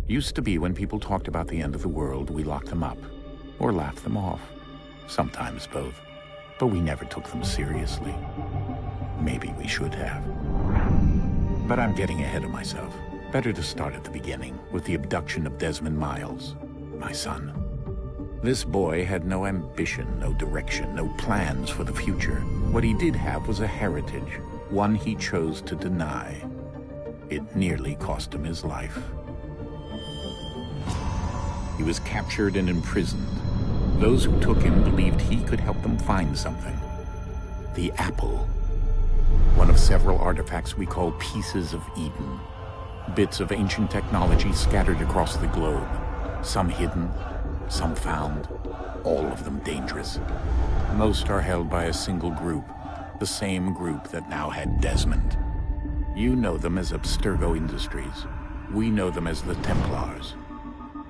Used to be when people talked about the end of the world, we locked them up. Or laughed them off. Sometimes both. But we never took them seriously. Maybe we should have. But I'm getting ahead of myself. Better to start at the beginning, with the abduction of Desmond Miles, my son. This boy had no ambition, no direction, no plans for the future. What he did have was a heritage, one he chose to deny. It nearly cost him his life. He was captured and imprisoned. Those who took him believed he could help them find something. The apple. One of several artifacts we call pieces of Eden. Bits of ancient technology scattered across the globe. Some hidden, some found, all of them dangerous. Most are held by a single group, the same group that now had Desmond. You know them as Abstergo Industries. We know them as the Templars,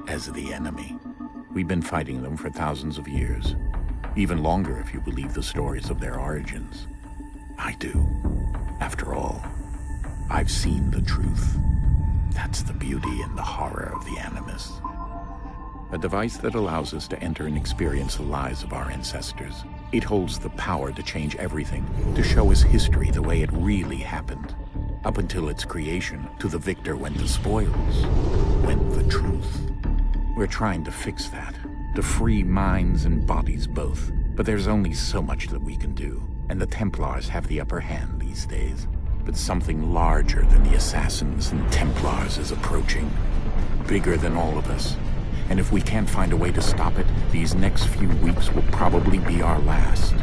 as the enemy. We've been fighting them for thousands of years, even longer if you believe the stories of their origins. I do. After all, I've seen the truth. That's the beauty and the horror of the Animus. A device that allows us to enter and experience the lives of our ancestors. It holds the power to change everything, to show us history the way it really happened. Up until its creation, to the victor went the spoils, went the truth. We're trying to fix that, to free minds and bodies both. But there's only so much that we can do, and the Templars have the upper hand these days. But something larger than the Assassins and Templars is approaching, bigger than all of us. And if we can't find a way to stop it, these next few weeks will probably be our last.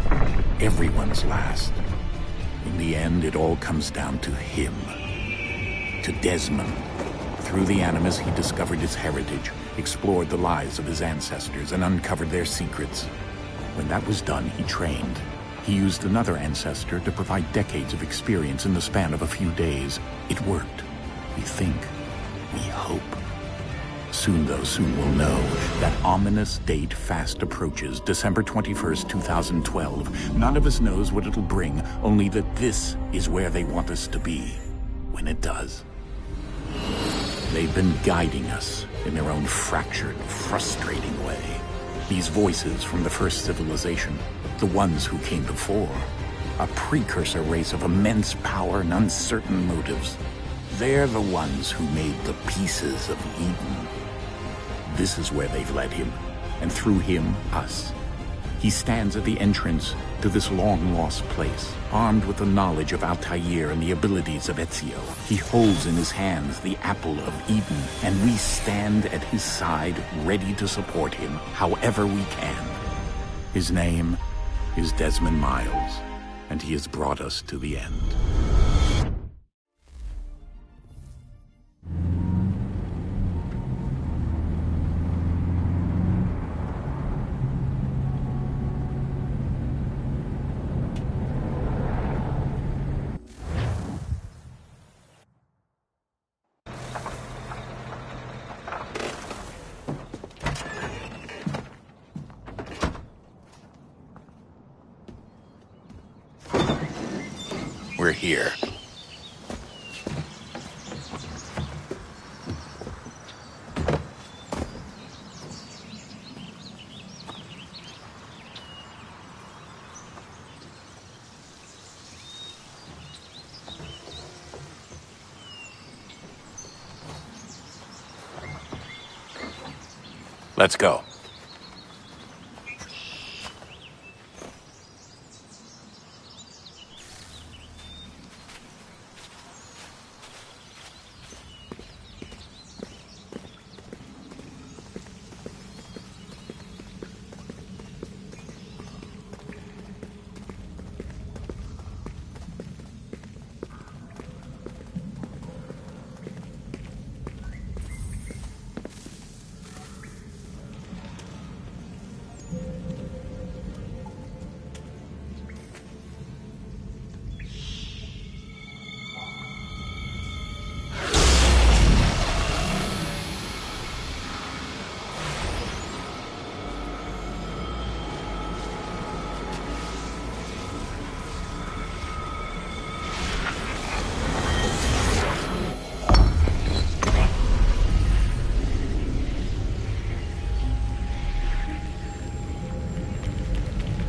Everyone's last. In the end, it all comes down to him. To Desmond. Through the Animus, he discovered his heritage, explored the lives of his ancestors, and uncovered their secrets. When that was done, he trained. He used another ancestor to provide decades of experience in the span of a few days. It worked. We think. We hope. Soon we'll know. That ominous date fast approaches, December 21st, 2012. None of us knows what it'll bring, only that this is where they want us to be, when it does. They've been guiding us in their own fractured, frustrating way. These voices from the first civilization, the ones who came before, a precursor race of immense power and uncertain motives. They're the ones who made the pieces of Eden. This is where they've led him, and through him, us. He stands at the entrance to this long-lost place, armed with the knowledge of Altair and the abilities of Ezio. He holds in his hands the apple of Eden, and we stand at his side, ready to support him however we can. His name is Desmond Miles, and he has brought us to the end. We're here. Let's go.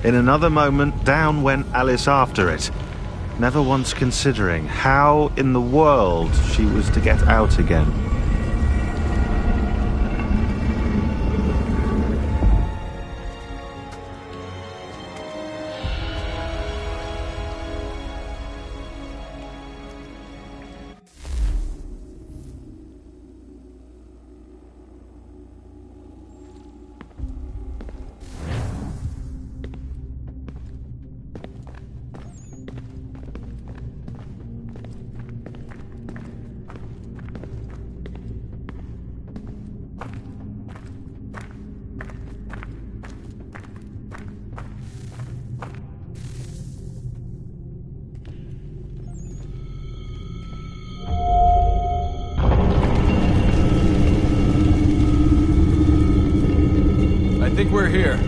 In another moment, down went Alice after it, never once considering how in the world she was to get out again. I think we're here.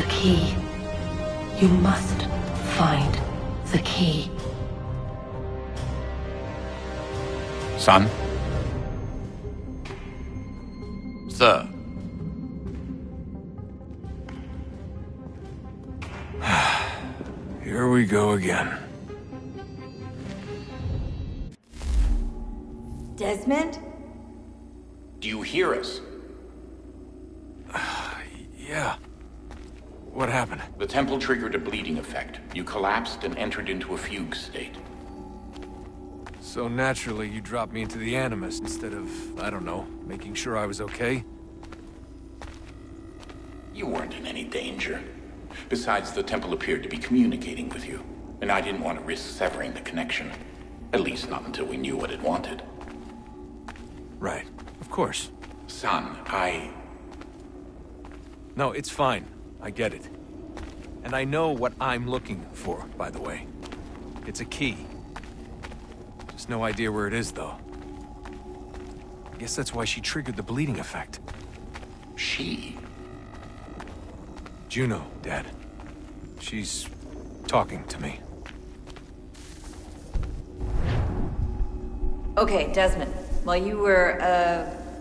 Key. You must find the key. Son? Sir. Here we go again. Desmond? Do you hear us? Yeah. What happened? The temple triggered a bleeding effect. You collapsed and entered into a fugue state. So naturally, you dropped me into the Animus instead of, I don't know, making sure I was okay? You weren't in any danger. Besides, the temple appeared to be communicating with you, and I didn't want to risk severing the connection. At least not until we knew what it wanted. Right. Of course. Son, No, it's fine. I get it. And I know what I'm looking for, by the way. It's a key. Just no idea where it is, though. I guess that's why she triggered the bleeding effect. She? Juno, Dad. She's talking to me. Okay, Desmond. While you were,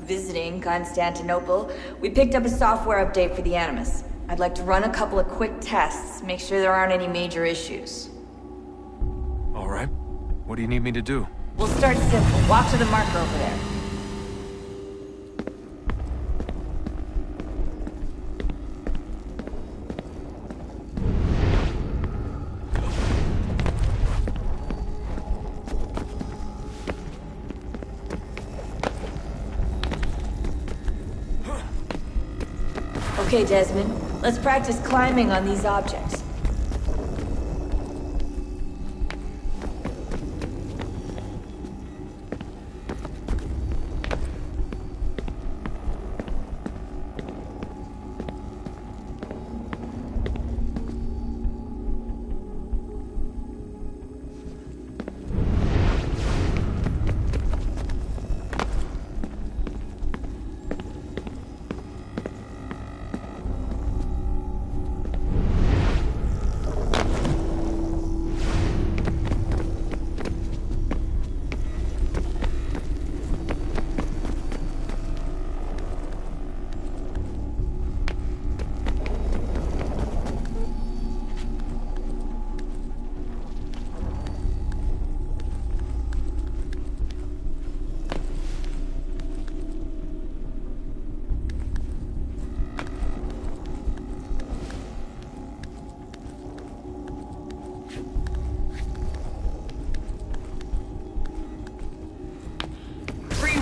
visiting Constantinople, we picked up a software update for the Animus. I'd like to run a couple of quick tests, make sure there aren't any major issues. All right. What do you need me to do? We'll start simple. Walk to the marker over there. Okay, Desmond. Let's practice climbing on these objects.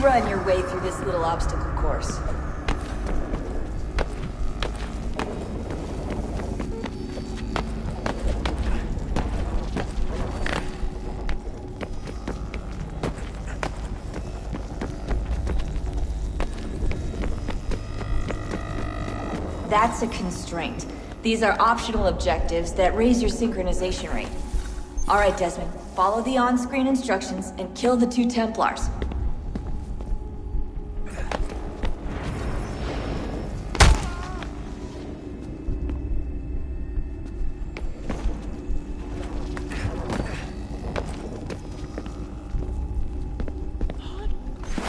Run your way through this little obstacle course. That's a constraint. These are optional objectives that raise your synchronization rate. All right, Desmond, follow the on-screen instructions and kill the 2 Templars.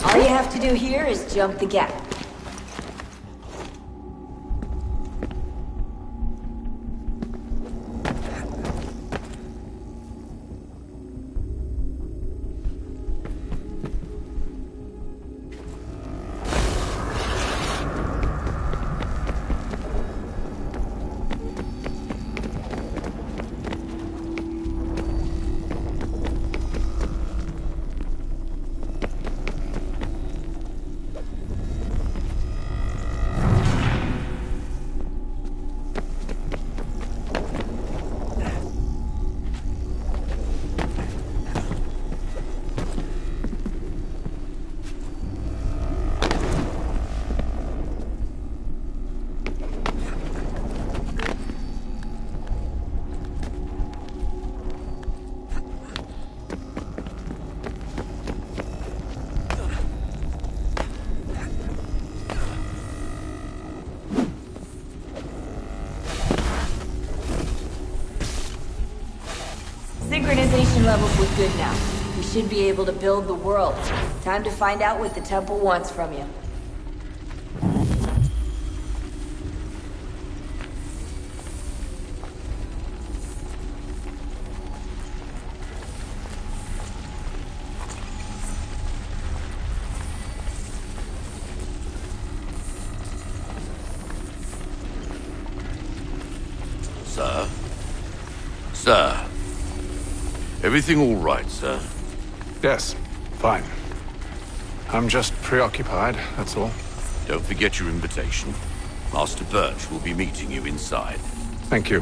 All you have to do here is jump the gap. Synchronization levels look good now. We should be able to build the world. Time to find out what the temple wants from you. Sir? Sir? Everything all right, sir? Yes, fine. I'm just preoccupied, that's all. Don't forget your invitation. Master Birch will be meeting you inside. Thank you.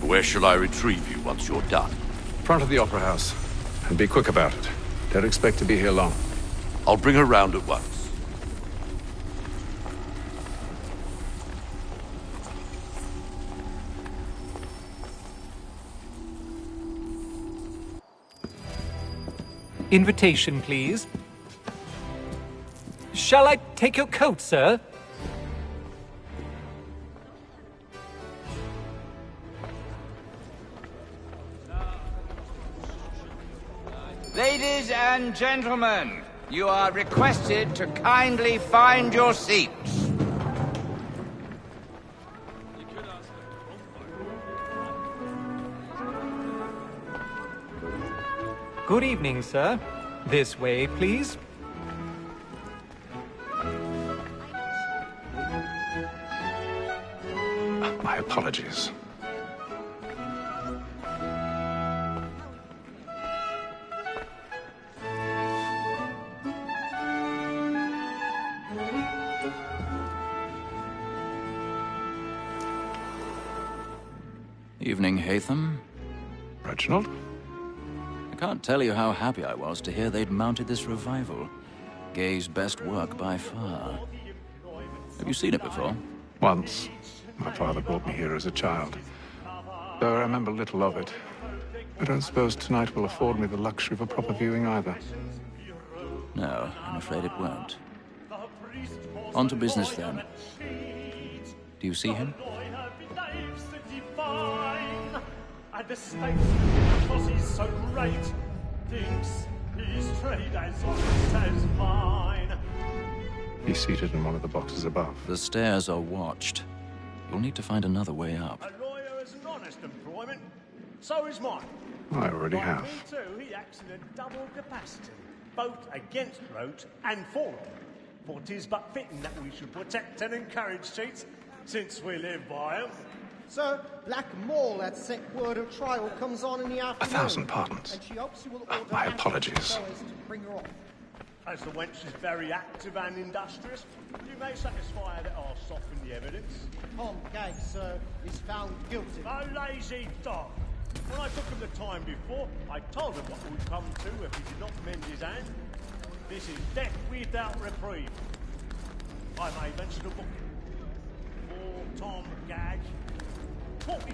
Where shall I retrieve you once you're done? Front of the Opera House. And be quick about it. Don't expect to be here long. I'll bring her round at once. Invitation, please. Shall I take your coat, sir? Ladies and gentlemen, you are requested to kindly find your seats. Good evening, sir. This way, please. My apologies. Evening, Hatham. Reginald? I can't tell you how happy I was to hear they'd mounted this revival. Gay's best work by far. Have you seen it before? Once. My father brought me here as a child. Though I remember little of it. I don't suppose tonight will afford me the luxury of a proper viewing either. No, I'm afraid it won't. On to business then. Do you see him? And the stakes, because he's so great, thinks his trade as honest as mine. He's seated in one of the boxes above. The stairs are watched. You'll need to find another way up. A lawyer is an honest employment, so is mine. I already Like have. me too, he acts in a double capacity, both against Rote and for him. For 'tis but fitting that we should protect and encourage cheats, since we live by 'em. Sir, Black Mall at set word of trial comes on in the afternoon. 1,000 pardons. And she hopes you will order My matters apologies. so as to bring her off. As the wench is very active and industrious, you may satisfy her that I'll soften the evidence. Tom Gagg, sir, is found guilty. A lazy dog. When I took him the time before, I told him what would come to if he did not mend his hand. This is death without reprieve. I may venture to book him. For Tom Gagg, £40.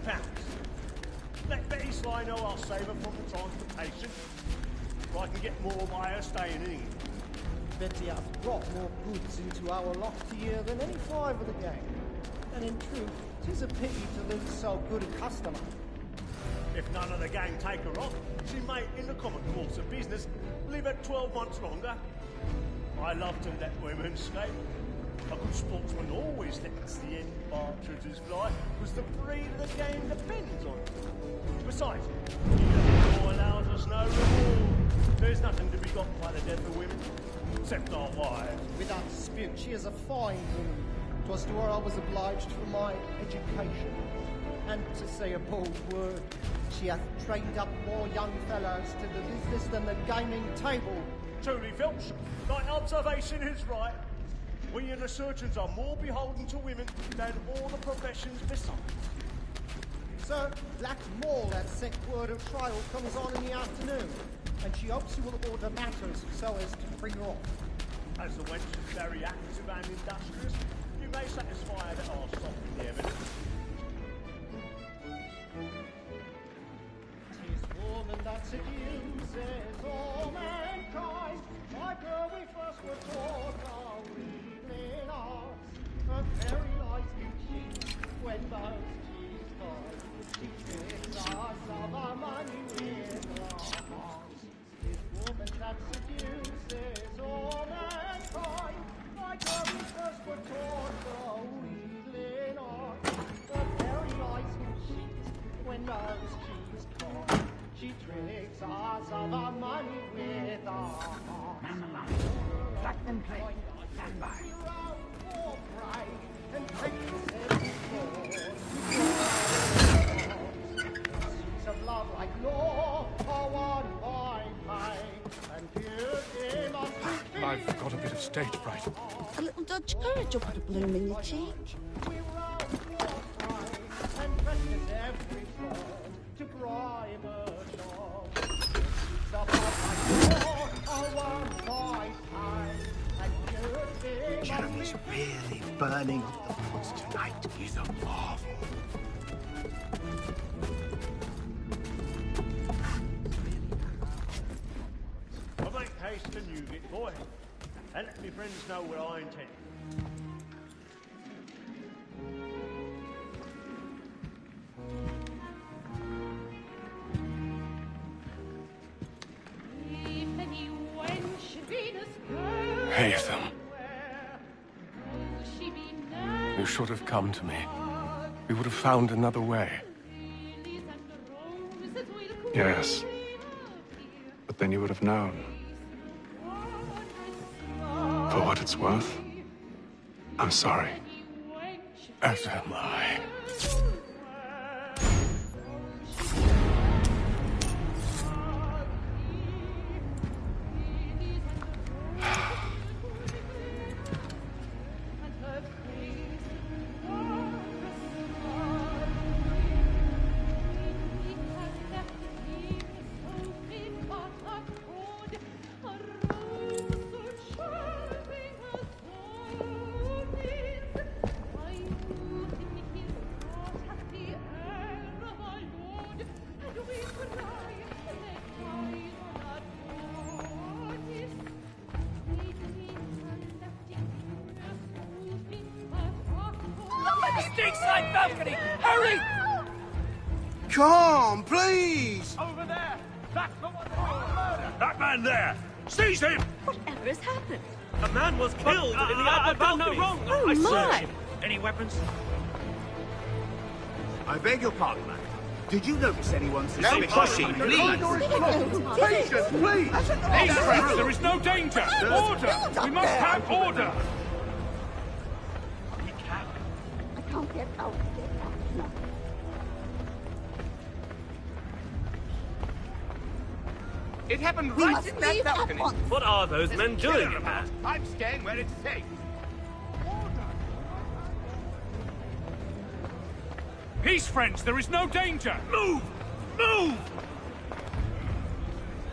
Let Betty Sly know I'll save her from the transportation, so I can get more by her staying in England. Betty hath brought more goods into our lofty year than any five of the gang. And in truth, 'tis a pity to lose so good a customer. If none of the gang take her on, she may, in the common course of business, live at 12 months longer. I love to let women escape. A good sportsman always lets the end partridges fly, because the breed of the game depends on it. Besides, the law allows us no reward. There's nothing to be got by the death of women, except our wives. Without dispute, she is a fine woman. 'Twas to her I was obliged for my education. And to say a bold word, she hath trained up more young fellows to the business than the gaming table. Truly, Filch, thy observation is right. We and the surgeons are more beholden to women than all the professions besides. Sir, Black Mall at set word of trial comes on in the afternoon, and she hopes you will order matters so as to bring her off. As the wench is very active and industrious, you may satisfy her that I'll soften the evidence. 'Tis woman that seduces all mankind. Like her we first were taught our evening arts. Her very lies we cheat when those cheats cause. She tricks us of our money with her hearts. 'Tis woman that seduces all mankind. Like her we first were taught our evening arts. Her very lies we cheat when those cheats cause. She tricks us of our money with her hearts. Man alive. Let them play. Stand by. And take of love like law are one by and beauty must be. I've got a bit of stage fright. A little dodge courage will put a bloom in your cheek. And practice every form to bribe a job. Of love like law are one by and beauty Jeremy's really burning up the woods tonight. He's a marvel. I'll make haste and you get boy, and let me friends know where I intend. Hatham. You should have come to me. We would have found another way. Yes. But then you would have known. For what it's worth, I'm sorry. As am I. Steak side balcony! Hurry! Come, please! Over there! That's the one who was murdered! That man there! Seize him! Whatever has happened? A man was killed in the upper balcony. Oh, my! Any weapons? I beg your pardon, man. Did you notice anyone suspicious? pushing, please. Patience, please! Hey, friends, there is no danger! Order! We must have order! I can't get out. No. It happened We right must in that leave at balcony. once. What are those men doing? I'm staying where it's safe. Peace, friends, there is no danger! Move! Move!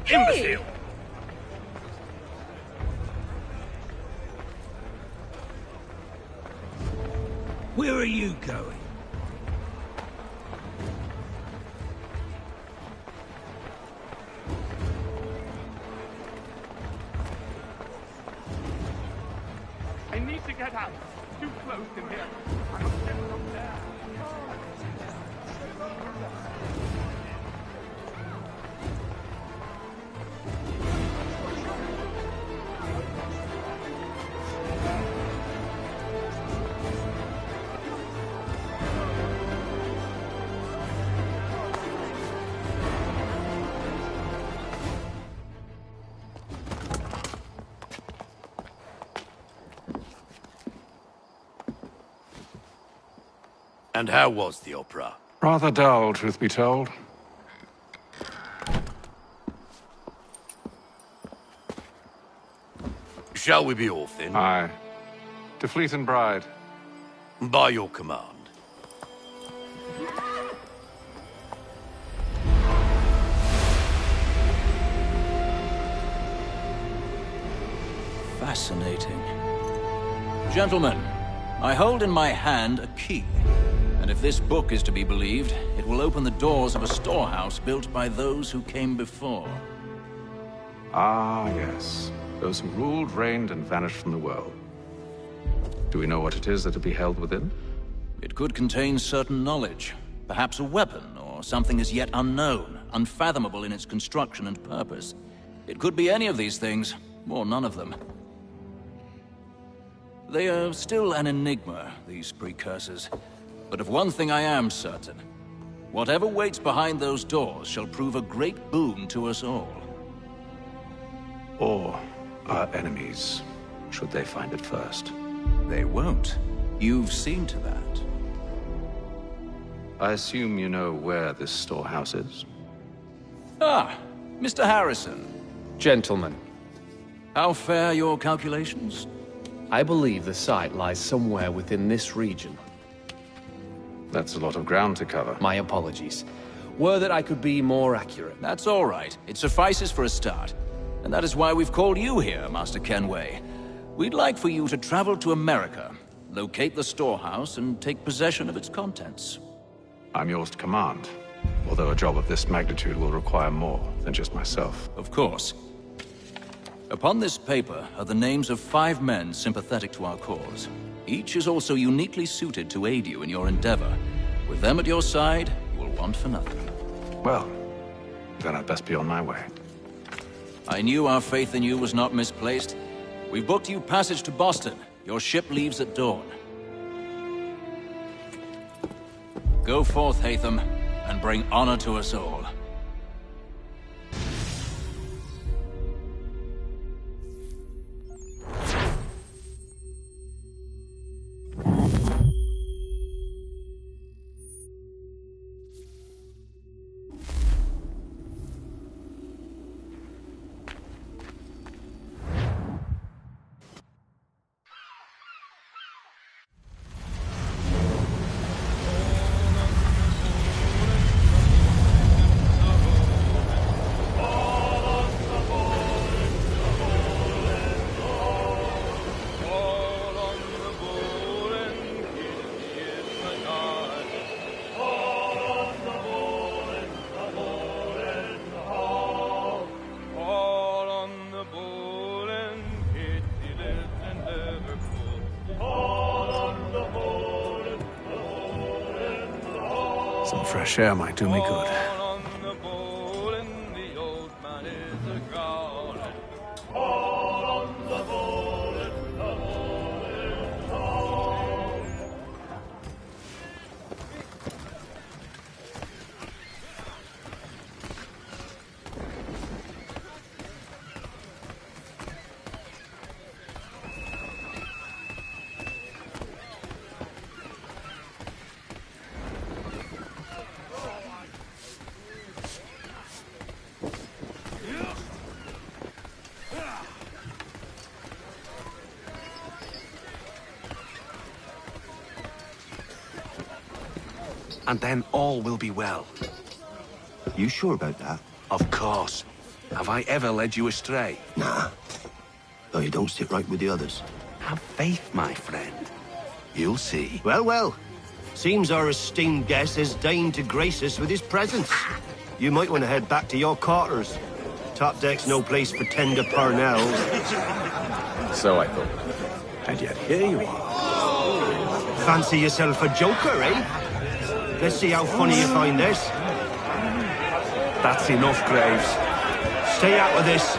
Hey! Imbecile! Where are you going? I need to get out. Too close in here. I must get from there. And how was the opera? Rather dull, truth be told. Shall we be off then? Aye. To Fleet and Bride. By your command. Fascinating. Gentlemen, I hold in my hand a key. And if this book is to be believed, it will open the doors of a storehouse built by those who came before. Ah, yes. Those who ruled, reigned, and vanished from the world. Do we know what it is that will be held within? It could contain certain knowledge. Perhaps a weapon, or something as yet unknown, unfathomable in its construction and purpose. It could be any of these things, or none of them. They are still an enigma, these precursors. But of one thing I am certain. Whatever waits behind those doors shall prove a great boon to us all. Or our enemies, should they find it first. They won't. You've seen to that. I assume you know where this storehouse is? Ah, Mr. Harrison. Gentlemen, How fare your calculations? I believe the site lies somewhere within this region. That's a lot of ground to cover. My apologies. Were that I could be more accurate. That's all right. It suffices for a start. And that is why we've called you here, Master Kenway. We'd like for you to travel to America, locate the storehouse, and take possession of its contents. I'm yours to command, although a job of this magnitude will require more than just myself. Of course. Upon this paper are the names of 5 men sympathetic to our cause. Each is also uniquely suited to aid you in your endeavor. With them at your side, you will want for nothing. Well, then I'd best be on my way. I knew our faith in you was not misplaced. We've booked you passage to Boston. Your ship leaves at dawn. Go forth, Hatham, and bring honor to us all. Some fresh air might do me good. And then all will be well. You sure about that? Of course. Have I ever led you astray? Nah. Though you don't sit right with the others. Have faith, my friend. You'll see. Well, well. Seems our esteemed guest has deigned to grace us with his presence. You might want to head back to your quarters. Top deck's no place for tender parnells. So I thought. And yet here you are. Fancy yourself a joker, eh? Let's see how funny you find this. That's enough, Graves. Stay out of this.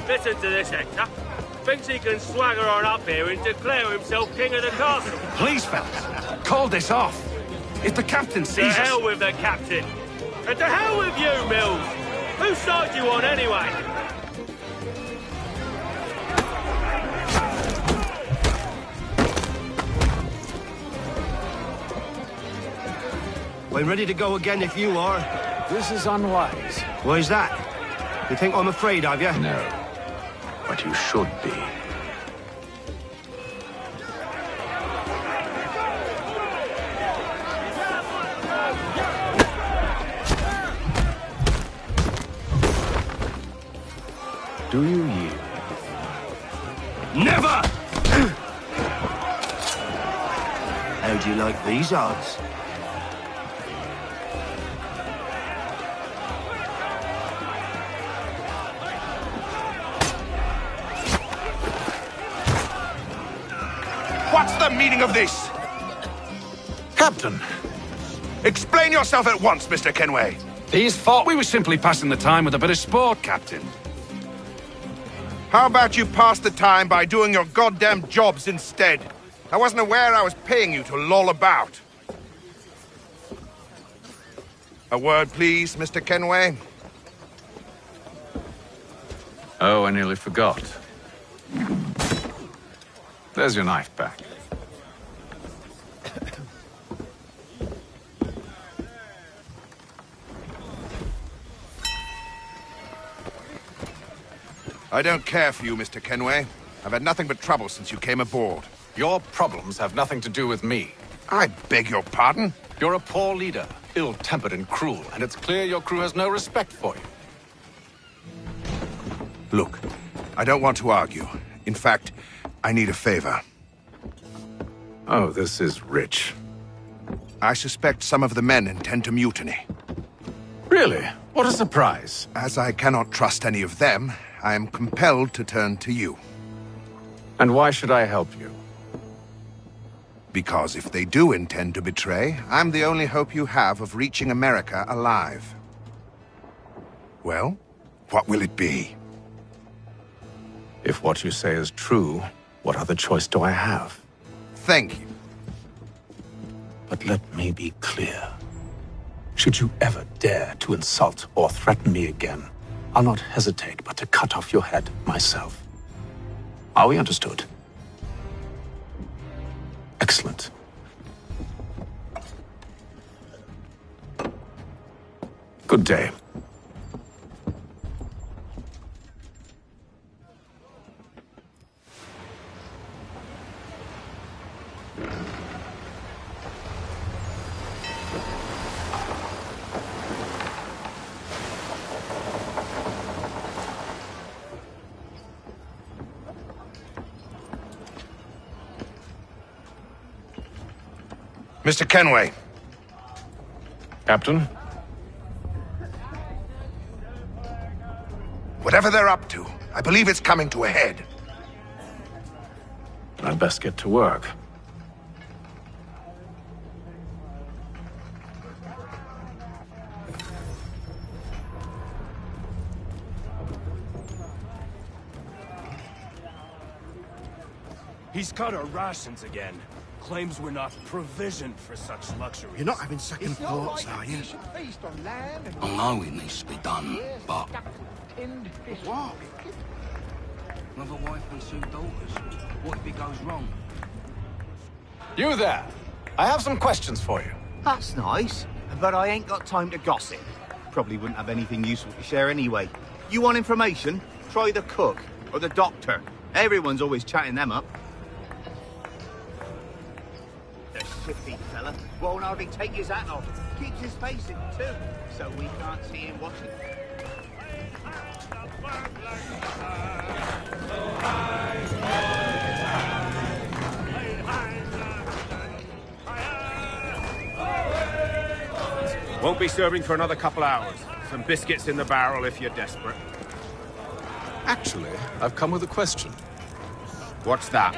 Listen to this, Hector. Thinks he can swagger on up here and declare himself king of the castle. Please, fellas, call this off. If the captain sees us... To hell with the captain. And to hell with you, Mills. Whose side you on, anyway? I'm ready to go again if you are. This is unwise. Why's that? You think I'm afraid of you? No. But you should be. Do you yield? Never! How do you like these odds? What's the meaning of this? Captain, explain yourself at once, Mr. Kenway. These thought we were simply passing the time with a bit of sport, Captain. How about you pass the time by doing your goddamn jobs instead? I wasn't aware I was paying you to loll about. A word, please, Mr. Kenway. Oh, I nearly forgot. There's your knife back. I don't care for you, Mr. Kenway. I've had nothing but trouble since you came aboard. Your problems have nothing to do with me. I beg your pardon? You're a poor leader, ill-tempered and cruel, and it's clear your crew has no respect for you. Look, I don't want to argue. In fact, I need a favor. Oh, this is rich. I suspect some of the men intend to mutiny. Really? What a surprise. As I cannot trust any of them, I am compelled to turn to you. And why should I help you? Because if they do intend to betray, I'm the only hope you have of reaching America alive. Well, what will it be? If what you say is true, what other choice do I have? Thank you. But let me be clear. Should you ever dare to insult or threaten me again, I'll not hesitate but to cut off your head myself. Are we understood? Excellent. Good day. Mr. Kenway. Captain? Whatever they're up to, I believe it's coming to a head. I'd best get to work. He's cut our rations again. Claims we're not provisioned for such luxuries. You're not having second thoughts, are you? I know it needs to be done, but... What? With a wife and 2 daughters, what if it goes wrong? You there! I have some questions for you. That's nice, but I ain't got time to gossip. Probably wouldn't have anything useful to share anyway. You want information? Try the cook or the doctor. Everyone's always chatting them up. The shifty fella won't hardly take his hat off. Keeps his face in too, so we can't see him watching. Won't be serving for another couple hours. Some biscuits in the barrel if you're desperate. Actually, I've come with a question. What's that?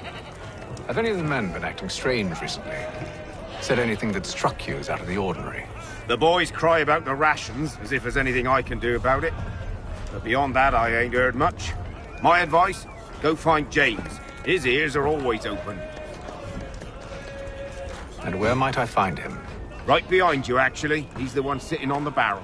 Have any of the men been acting strange recently? Said anything that struck you as out of the ordinary? The boys cry about the rations, as if there's anything I can do about it. But beyond that, I ain't heard much. My advice, go find James. His ears are always open. And where might I find him? Right behind you, actually. He's the one sitting on the barrel.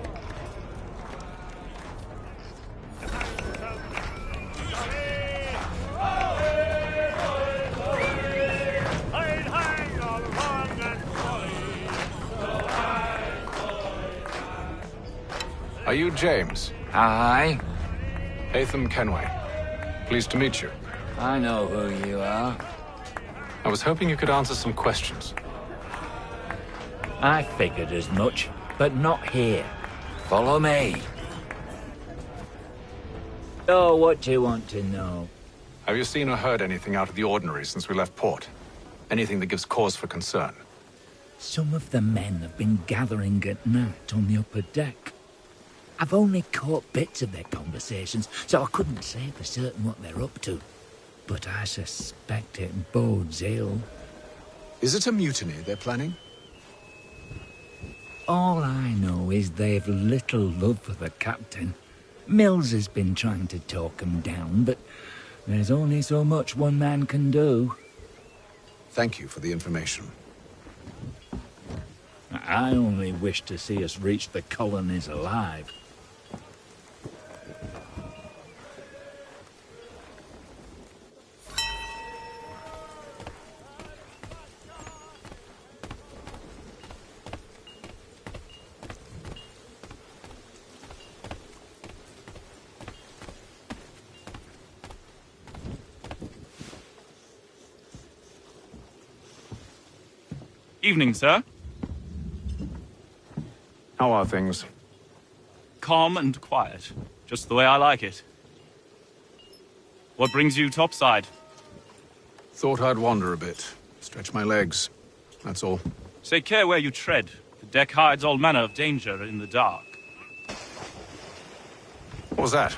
Are you James? Aye. Hatham Kenway. Pleased to meet you. I know who you are. I was hoping you could answer some questions. I figured as much, but not here. Follow me. Oh, what do you want to know? Have you seen or heard anything out of the ordinary since we left port? Anything that gives cause for concern? Some of the men have been gathering at night on the upper deck. I've only caught bits of their conversations, so I couldn't say for certain what they're up to. But I suspect it bodes ill. Is it a mutiny they're planning? All I know is they've little love for the captain. Mills has been trying to talk him down, but there's only so much one man can do. Thank you for the information. I only wish to see us reach the colonies alive. Evening, sir. How are things? Calm and quiet. Just the way I like it. What brings you topside? Thought I'd wander a bit. Stretch my legs. That's all. Take care where you tread. The deck hides all manner of danger in the dark. What was that?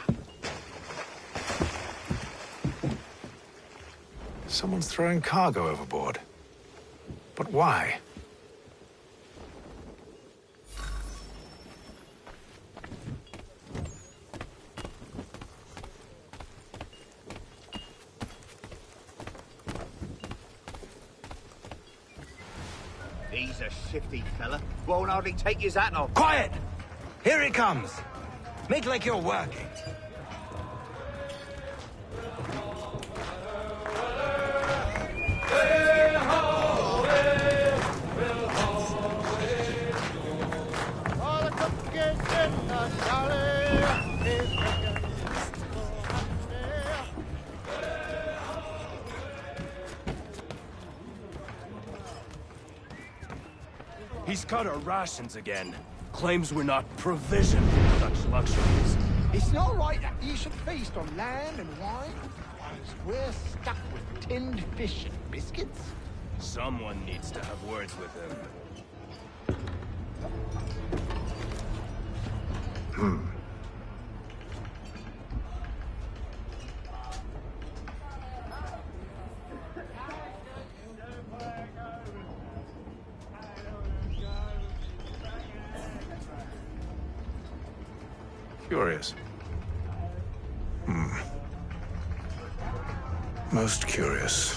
Someone's throwing cargo overboard. But why? He's a shifty fella. Won't hardly take his hat off. Quiet! Here he comes. Make like you're working. He's cut our rations again. Claims we're not provisioned for such luxuries. It's not right that you should feast on lamb and wine, whilst we're stuck with tinned fish and biscuits. Someone needs to have words with him. Curious. Most curious.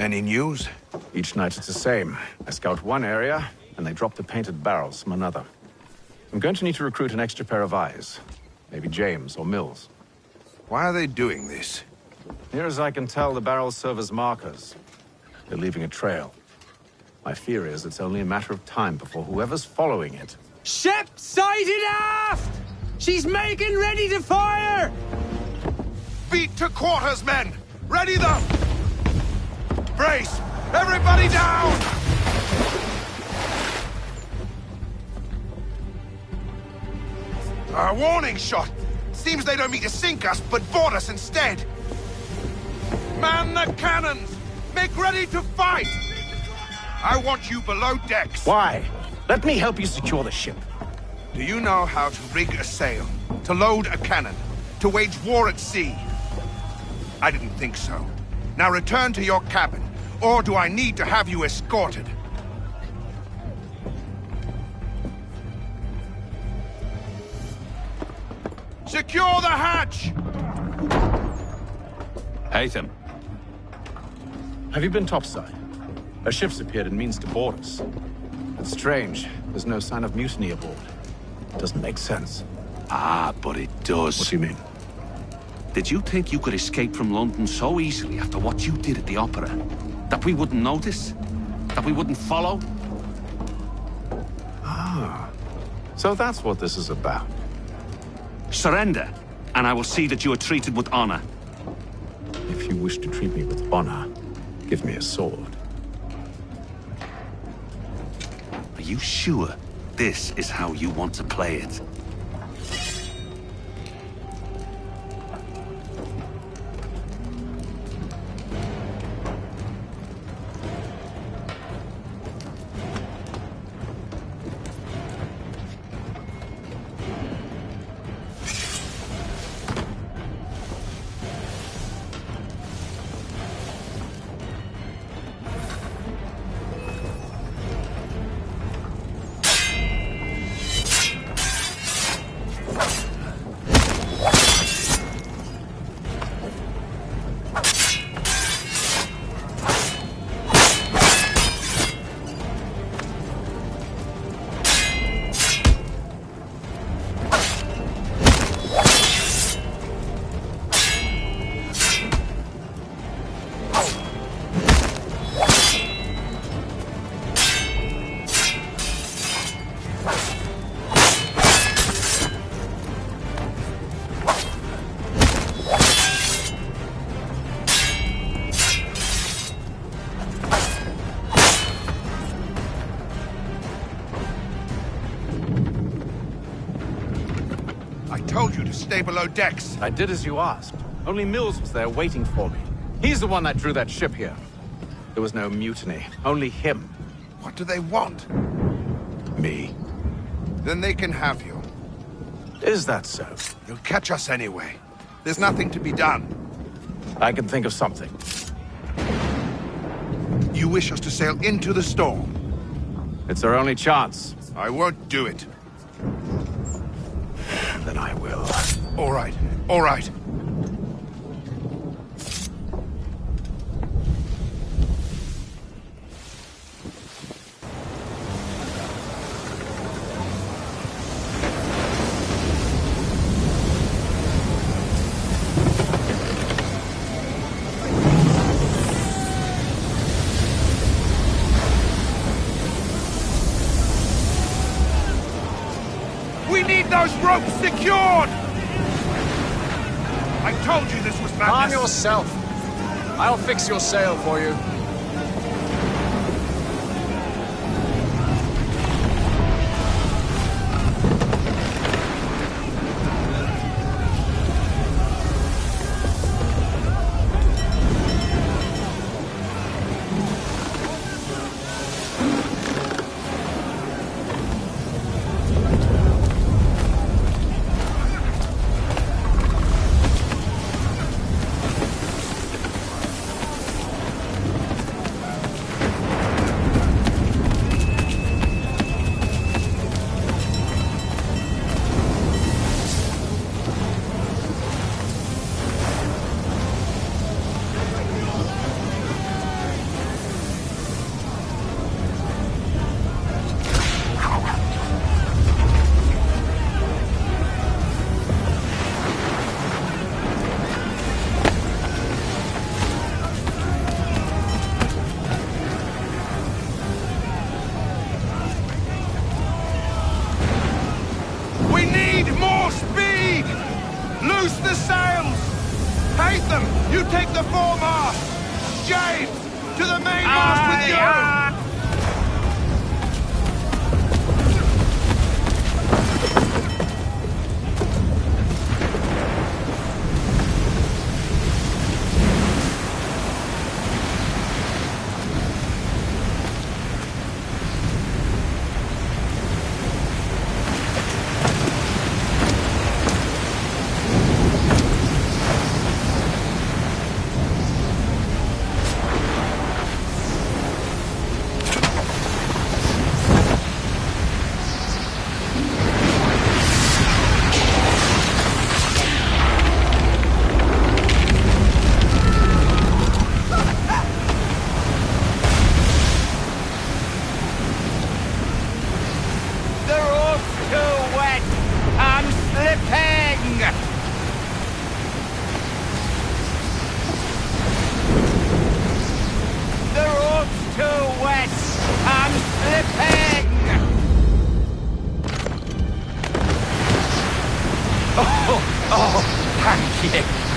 Any news? Each night it's the same. I scout one area, and they drop the painted barrels from another. I'm going to need to recruit an extra pair of eyes. Maybe James or Mills. Why are they doing this? Near as I can tell, the barrels serve as markers. They're leaving a trail. My fear is it's only a matter of time before whoever's following it... Ship sighted aft! She's making ready to fire! Beat to quarters, men! Ready them! Brace! Everybody down! A warning shot! Seems they don't mean to sink us, but board us instead! Man the cannons! Make ready to fight! I want you below decks! Why? Let me help you secure the ship. Do you know how to rig a sail? To load a cannon? To wage war at sea? I didn't think so. Now return to your cabin, or do I need to have you escorted? Secure the hatch! Haytham. Have you been topside? A ship's appeared and means to board us. It's strange. There's no sign of mutiny aboard. It doesn't make sense. Ah, but it does. What do you mean? Did you think you could escape from London so easily after what you did at the opera? That we wouldn't notice? That we wouldn't follow? Ah. So that's what this is about. Surrender, and I will see that you are treated with honor. If you wish to treat me with honor, give me a sword. Are you sure this is how you want to play it? Stay below decks. I did as you asked. Only Mills was there waiting for me. He's the one that drew that ship here. There was no mutiny, only him. What do they want? Me. Then they can have you. Is that so? You'll catch us anyway. There's nothing to be done. I can think of something. You wish us to sail into the storm? It's our only chance. I won't do it. Then I will. All right, all right. those ropes secured! I told you this was madness. Calm yourself. I'll fix your sail for you. You take the foremast! James, to the mainmast with you!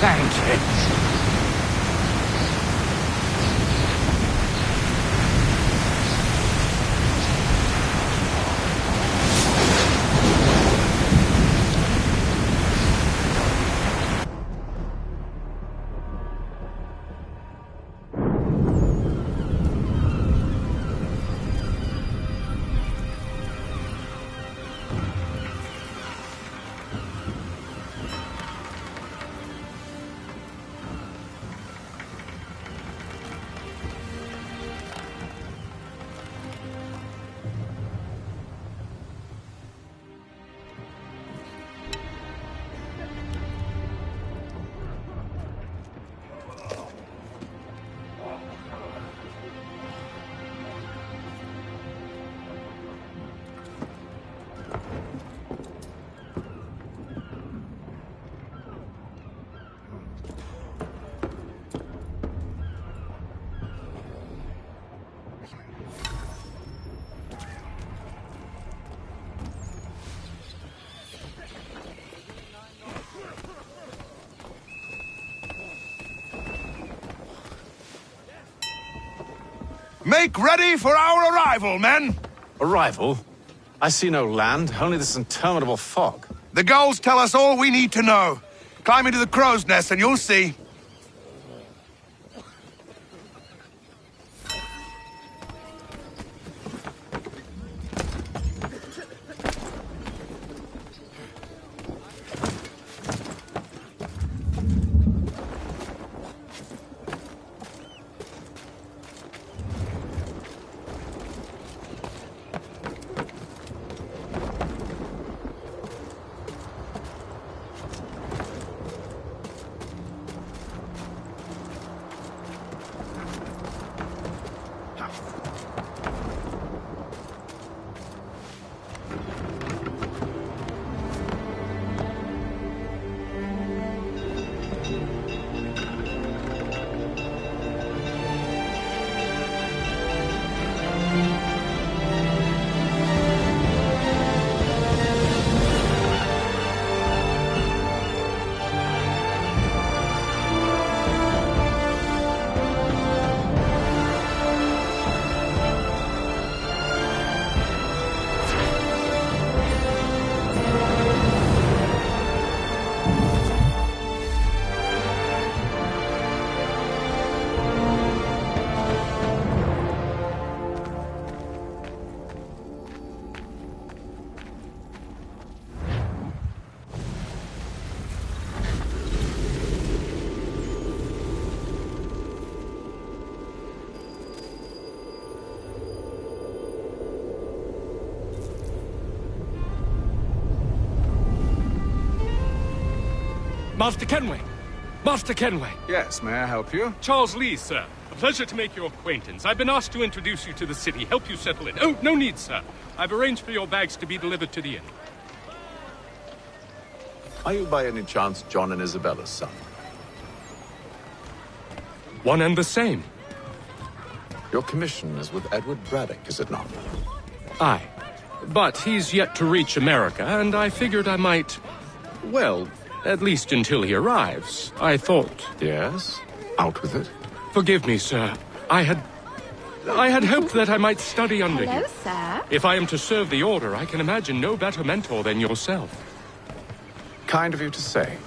Thank you. Make ready for our arrival, men! Arrival? I see no land, only this interminable fog. The gulls tell us all we need to know. Climb into the crow's nest and you'll see. Master Kenway! Master Kenway! Yes, may I help you? Charles Lee, sir. A pleasure to make your acquaintance. I've been asked to introduce you to the city, help you settle in. Oh, no need, sir. I've arranged for your bags to be delivered to the inn. Are you by any chance John and Isabella's son? One and the same. Your commission is with Edward Braddock, is it not? Aye. But he's yet to reach America, and I figured I might... Well, at least until he arrives. I thought... Yes? Out with it. Forgive me, sir. I had hoped that I might study under you. Sir. If I am to serve the Order, I can imagine no better mentor than yourself. Kind of you to say,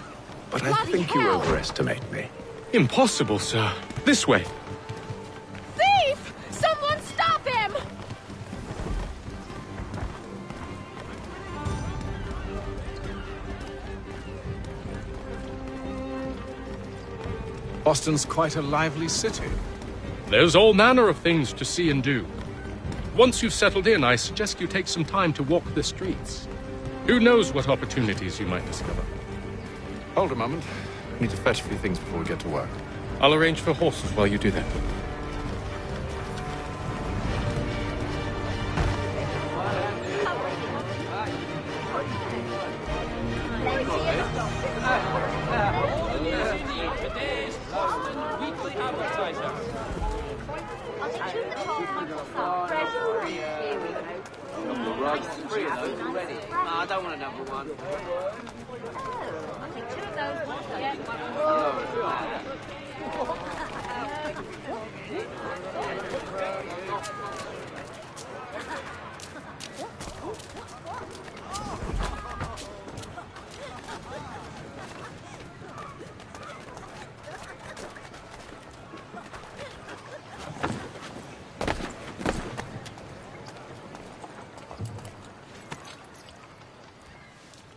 but I think you overestimate me. Impossible, sir. This way. Thief! Someone stop him! Boston's quite a lively city. There's all manner of things to see and do. Once you've settled in, I suggest you take some time to walk the streets. Who knows what opportunities you might discover. Hold a moment. I need to fetch a few things before we get to work. I'll arrange for horses while you do that. I don't want another one.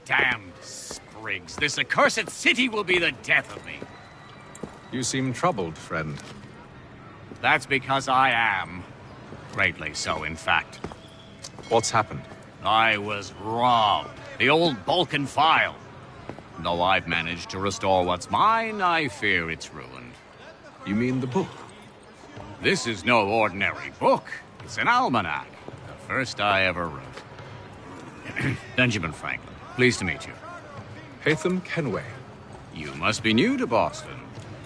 Damned sprigs. This accursed city will be the death of me. You seem troubled, friend. That's because I am. Greatly so, in fact. What's happened? I was robbed. The old Balkan file. Though I've managed to restore what's mine, I fear it's ruined. You mean the book? This is no ordinary book. It's an almanac. The first I ever wrote. Benjamin Franklin. Pleased to meet you. Haytham Kenway. You must be new to Boston.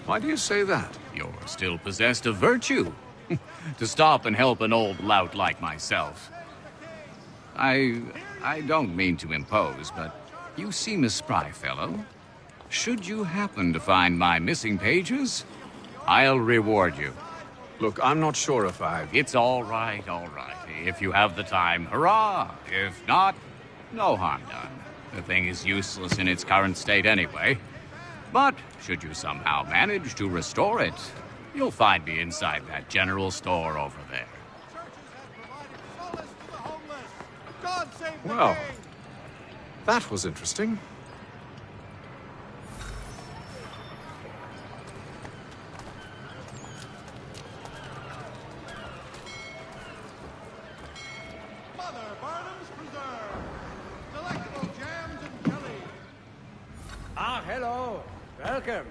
Why do you say that? You're still possessed of virtue. To stop and help an old lout like myself. I don't mean to impose, but you seem a spry fellow. Should you happen to find my missing pages, I'll reward you. Look, I'm not sure if It's all right, all right. If you have the time, hurrah! If not, no harm done. The thing is useless in its current state anyway. But should you somehow manage to restore it, you'll find me inside that general store over there. Well, that was interesting. Ah, hello. Welcome.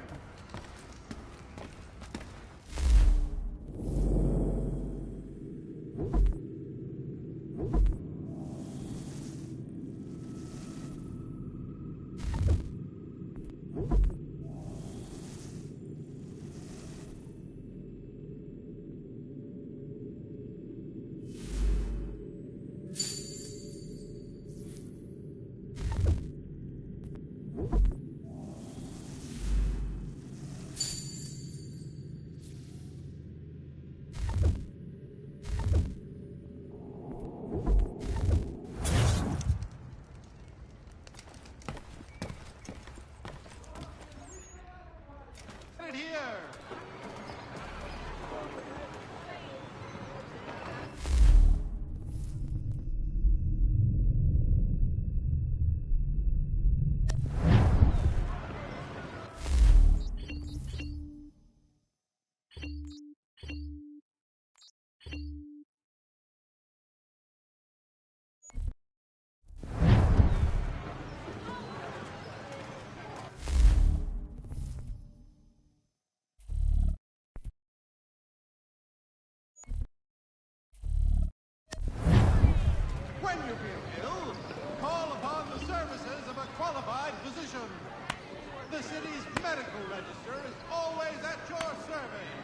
qualified physician. The city's medical register is always at your service.